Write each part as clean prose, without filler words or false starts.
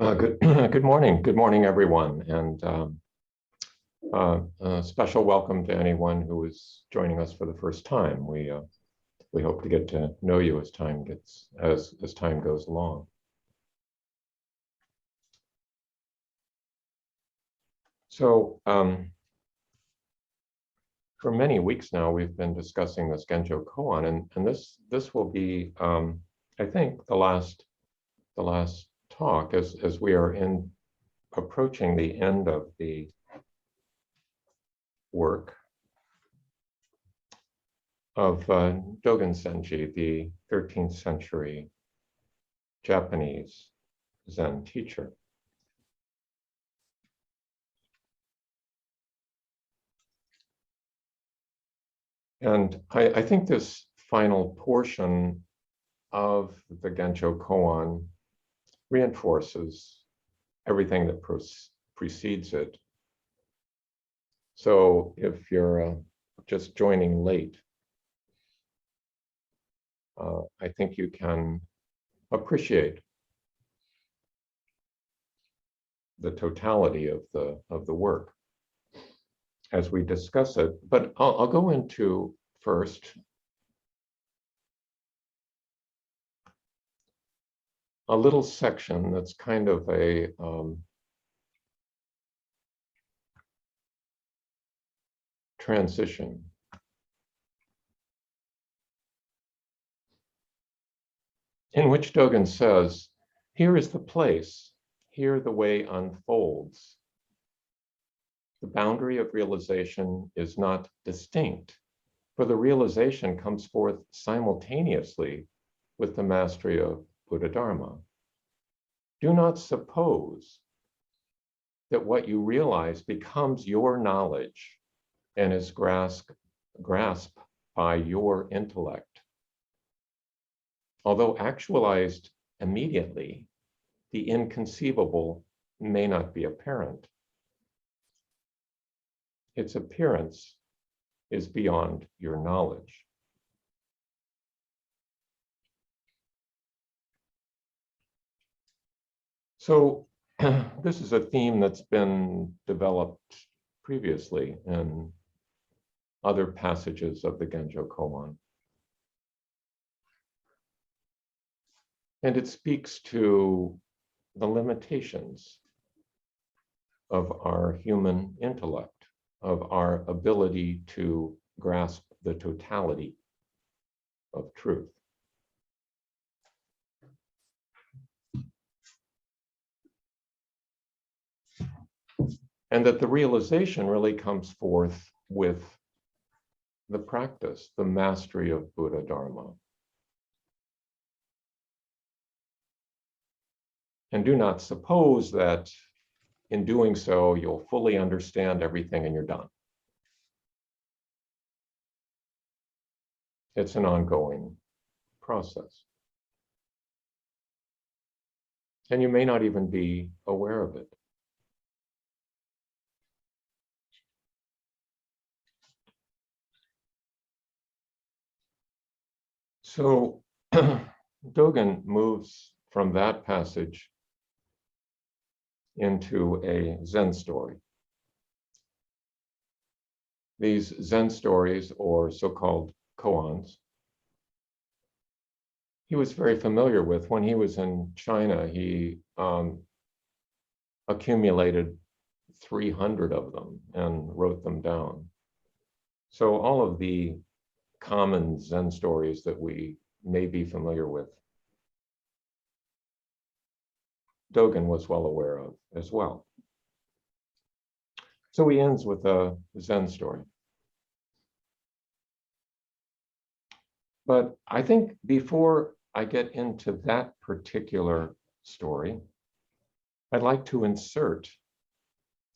Good morning. Good morning, everyone. And a special welcome to anyone who is joining us for the first time. We hope to get to know you as time goes along. So for many weeks now, we've been discussing this Genjo Koan, and this will be, I think, the last talk as we are approaching the end of the work of Dogen Zenji, the 13th century Japanese Zen teacher. And I think this final portion of the Genjo Koan reinforces everything that precedes it. So if you're just joining late, I think you can appreciate the totality of the work as we discuss it. But I'll go into first a little section that's kind of a transition. In which Dogen says, "Here is the place, here the way unfolds. The boundary of realization is not distinct, for the realization comes forth simultaneously with the mastery of Buddha Dharma. Do not suppose that what you realize becomes your knowledge and is grasped by your intellect. Although actualized immediately, the inconceivable may not be apparent. Its appearance is beyond your knowledge." So this is a theme that's been developed previously in other passages of the Genjo Koan. And it speaks to the limitations of our human intellect, of our ability to grasp the totality of truth. And that the realization really comes forth with the practice, the mastery of Buddha Dharma. And do not suppose that in doing so, you'll fully understand everything and you're done. It's an ongoing process. And you may not even be aware of it. So Dogen moves from that passage into a Zen story. These Zen stories, or so-called koans, he was very familiar with. When he was in China, he accumulated 300 of them and wrote them down. So all of the common Zen stories that we may be familiar with, Dogen was well aware of as well. So he ends with a Zen story. But I think before I get into that particular story, I'd like to insert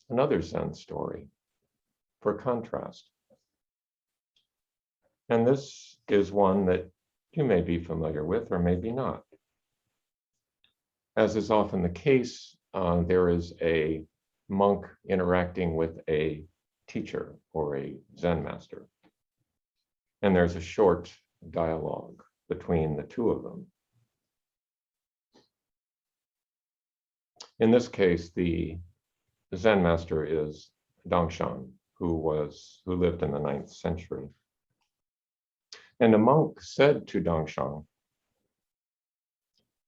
another Zen story for contrast. And this is one that you may be familiar with or maybe not. As is often the case, there is a monk interacting with a teacher or a Zen master. And there's a short dialogue between the two of them. In this case, the Zen master is Dongshan, who lived in the 9th century. And a monk said to Dongshan,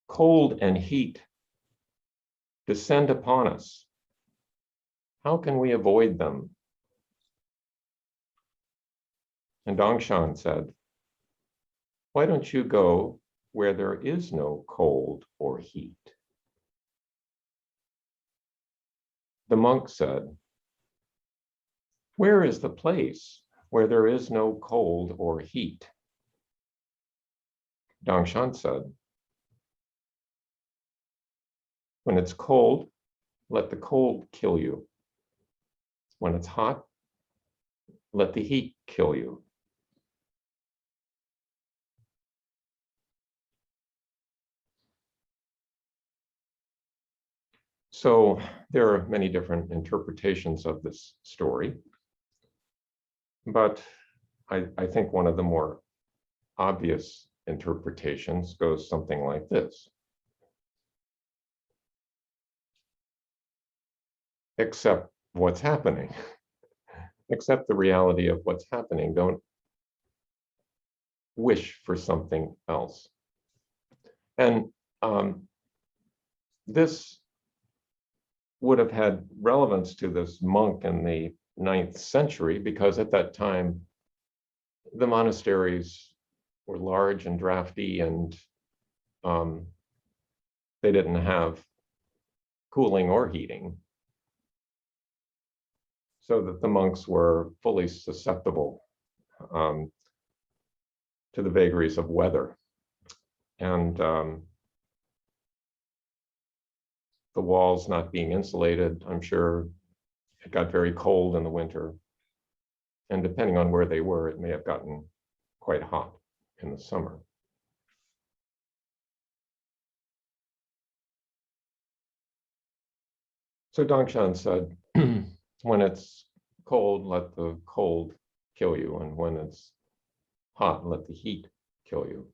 "Cold and heat descend upon us. How can we avoid them?" And Dongshan said, "Why don't you go where there is no cold or heat?" The monk said, "Where is the place where there is no cold or heat?" Dongshan said, "When it's cold, let the cold kill you. When it's hot, let the heat kill you." So there are many different interpretations of this story, but I think one of the more obvious interpretations goes something like this. Accept what's happening. Accept the reality of what's happening. Don't wish for something else. And this would have had relevance to this monk in the 9th century, because at that time, the monasteries were large and drafty, and they didn't have cooling or heating, so that the monks were fully susceptible to the vagaries of weather. And the walls not being insulated, I'm sure it got very cold in the winter. And depending on where they were, it may have gotten quite hot in the summer. So Dongshan said, when it's cold, let the cold kill you. And when it's hot, let the heat kill you.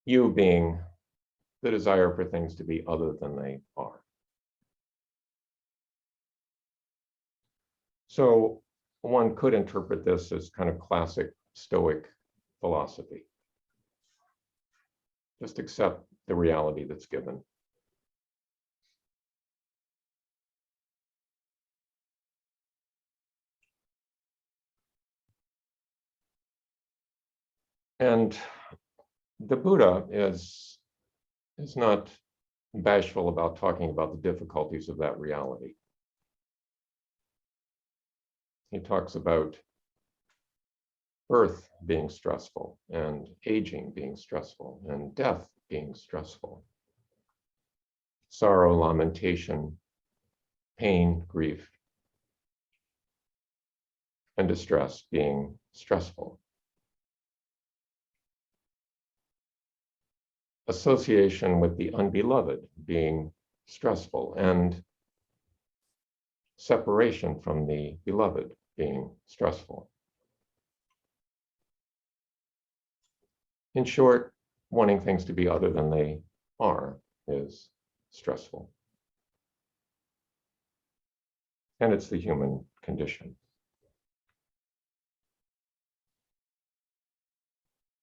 You being the desire for things to be other than they are. So one could interpret this as kind of classic Stoic philosophy. Just accept the reality that's given. And the Buddha is not bashful about talking about the difficulties of that reality. He talks about birth being stressful, and aging being stressful, and death being stressful. Sorrow, lamentation, pain, grief, and distress being stressful. Association with the unbeloved being stressful, and separation from the beloved being stressful. In short, wanting things to be other than they are is stressful. And it's the human condition.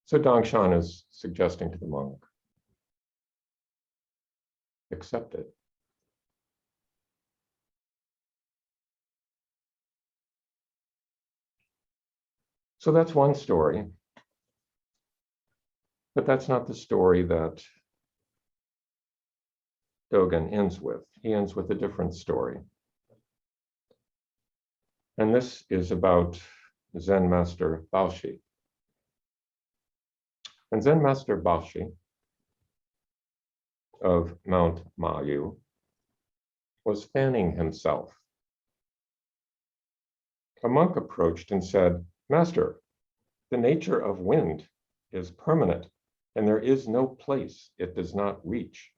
So Dongshan is suggesting to the monk, accept it. So that's one story. But that's not the story that Dogen ends with. He ends with a different story. And this is about Zen Master Baoshi. And Zen Master Baoshi of Mount Mayu was fanning himself. A monk approached and said, "Master, the nature of wind is permanent, and there is no place it does not reach.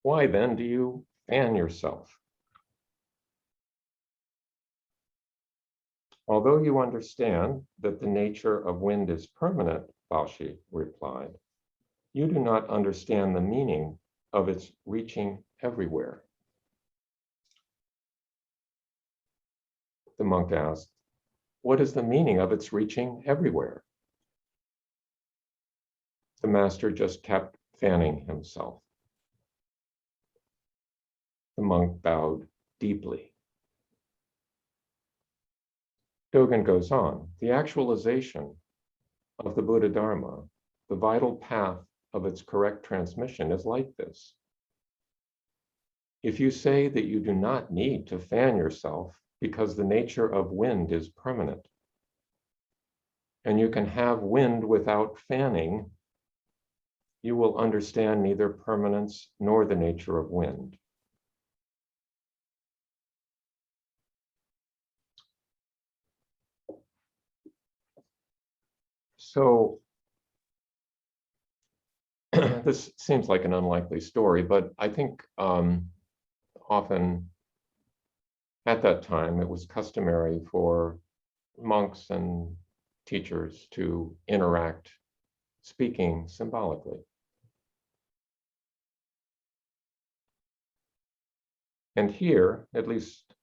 Why then do you fan yourself?" "Although you understand that the nature of wind is permanent," Baoshi replied, "you do not understand the meaning of its reaching everywhere? The monk asked, what is the meaning of its reaching everywhere? The master just kept fanning himself. The monk bowed deeply. Dogen goes on, the actualization of the Buddha Dharma, the vital path of its correct transmission is like this. If you say that you do not need to fan yourself because the nature of wind is permanent, and you can have wind without fanning, you will understand neither permanence nor the nature of wind. So this seems like an unlikely story, but I think often at that time it was customary for monks and teachers to interact speaking symbolically. And here, at least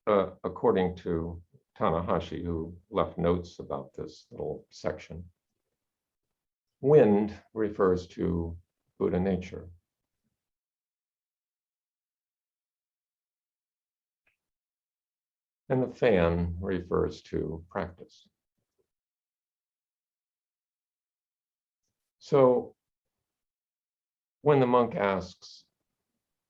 according to Tanahashi, who left notes about this little section, wind refers to Buddha nature. And the fan refers to practice. So when the monk asks,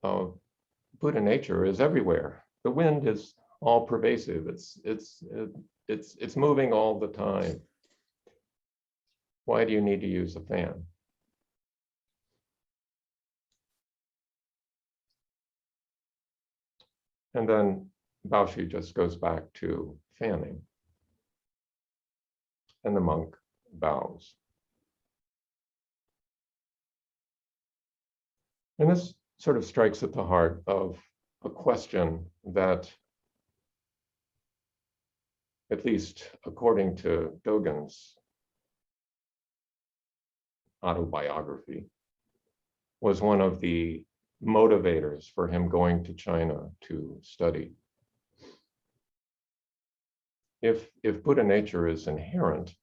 Buddha nature is everywhere. The wind is all pervasive. It's moving all the time. Why do you need to use a fan? And then Baoshi just goes back to fanning. And the monk bows. And this sort of strikes at the heart of a question that, at least according to Dogen's autobiography, was one of the motivators for him going to China to study. If Buddha nature is inherent,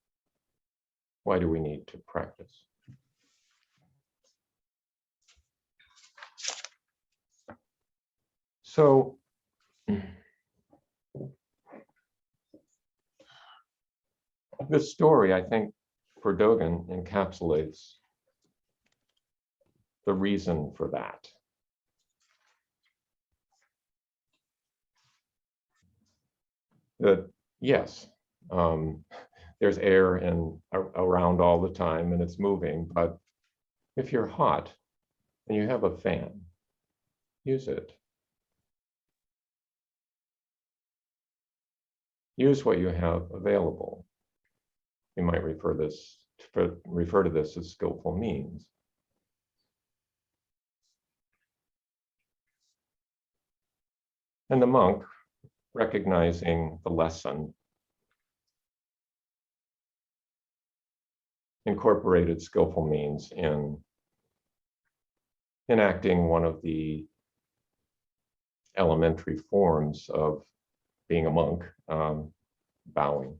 why do we need to practice? So this story, I think, for Dogen encapsulates the reason for that. That yes, there's air around all the time and it's moving, but if you're hot and you have a fan, use it. Use what you have available. You might refer to this as skillful means. And the monk, recognizing the lesson, incorporated skillful means in enacting one of the elementary forms of being a monk, bowing.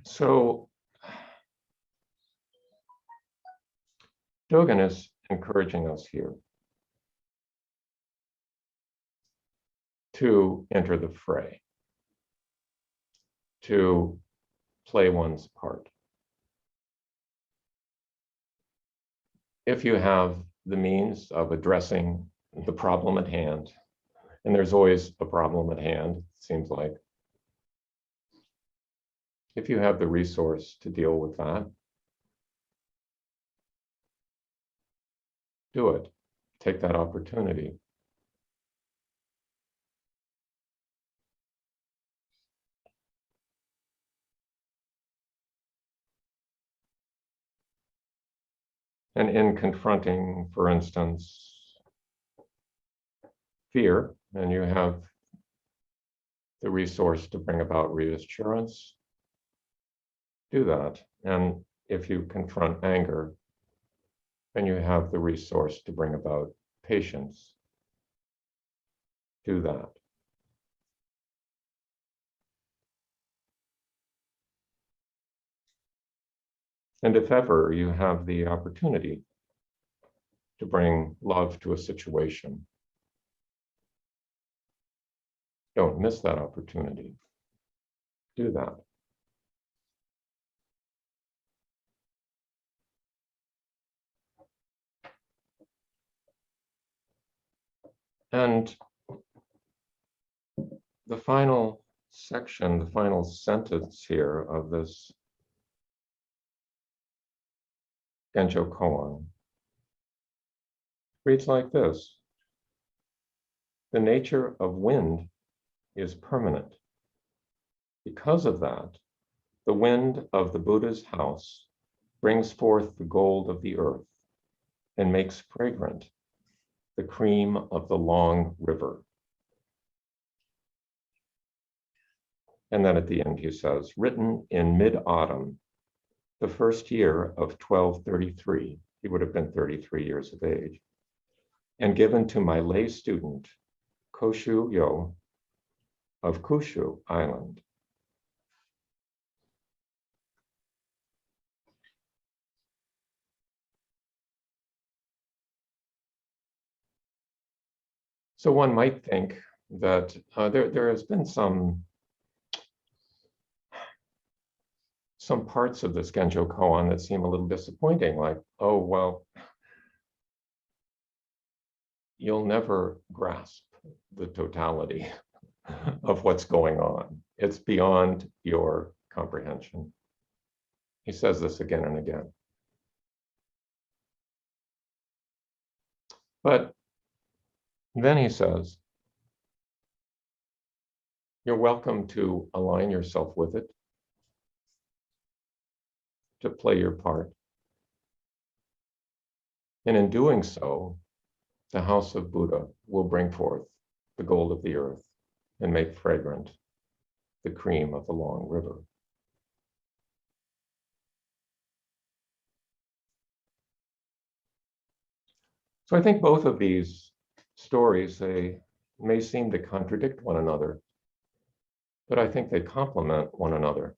So Dogen is encouraging us here to enter the fray, to play one's part. If you have the means of addressing the problem at hand, and there's always a problem at hand, it seems like, if you have the resource to deal with that, do it. Take that opportunity. And in confronting, for instance, fear and you have the resource to bring about reassurance, do that. And if you confront anger, then you have the resource to bring about patience, do that. And if ever you have the opportunity to bring love to a situation, don't miss that opportunity. Do that. And the final section, the final sentence here of this Genjo Koan reads like this: the nature of wind is permanent. Because of that, the wind of the Buddha's house brings forth the gold of the earth and makes fragrant the cream of the long river. And then at the end he says, written in mid-autumn, the first year of 1233, he would have been 33 years of age, and given to my lay student, Koshu Yo of Kushu Island. So one might think that there has been some parts of this Genjo Koan that seem a little disappointing, like, oh, well, you'll never grasp the totality of what's going on. It's beyond your comprehension. He says this again and again. But then he says, you're welcome to align yourself with it, to play your part. And in doing so, the house of Buddha will bring forth the gold of the earth and make fragrant the cream of the long river. So I think both of these stories, they may seem to contradict one another, but I think they complement one another.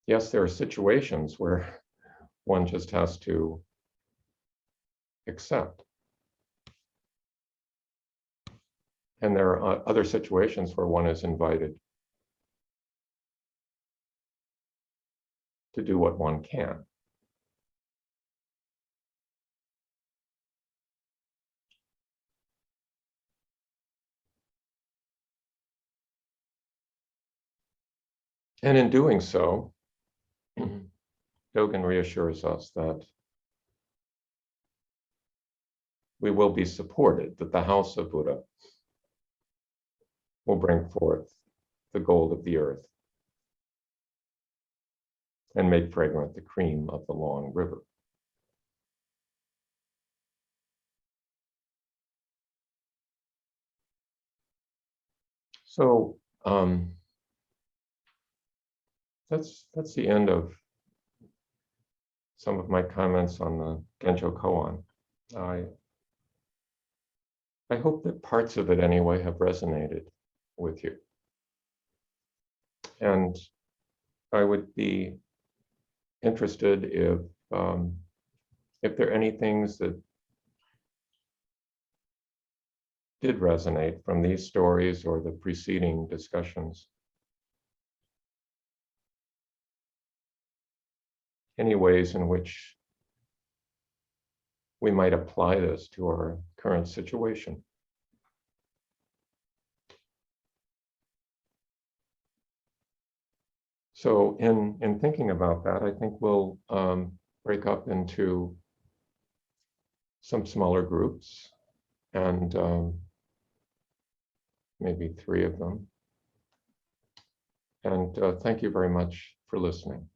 Yes, there are situations where one just has to accept. And there are other situations where one is invited to do what one can. And in doing so, Dogen reassures us that we will be supported, that the house of Buddha will bring forth the gold of the earth and make fragrant the cream of the long river. So that's the end of some of my comments on the Genjo Koan. I hope that parts of it anyway have resonated with you. And I would be interested if there are any things that did resonate from these stories or the preceding discussions. Any ways in which we might apply this to our current situation. So in thinking about that, I think we'll break up into some smaller groups and maybe 3 of them. And thank you very much for listening.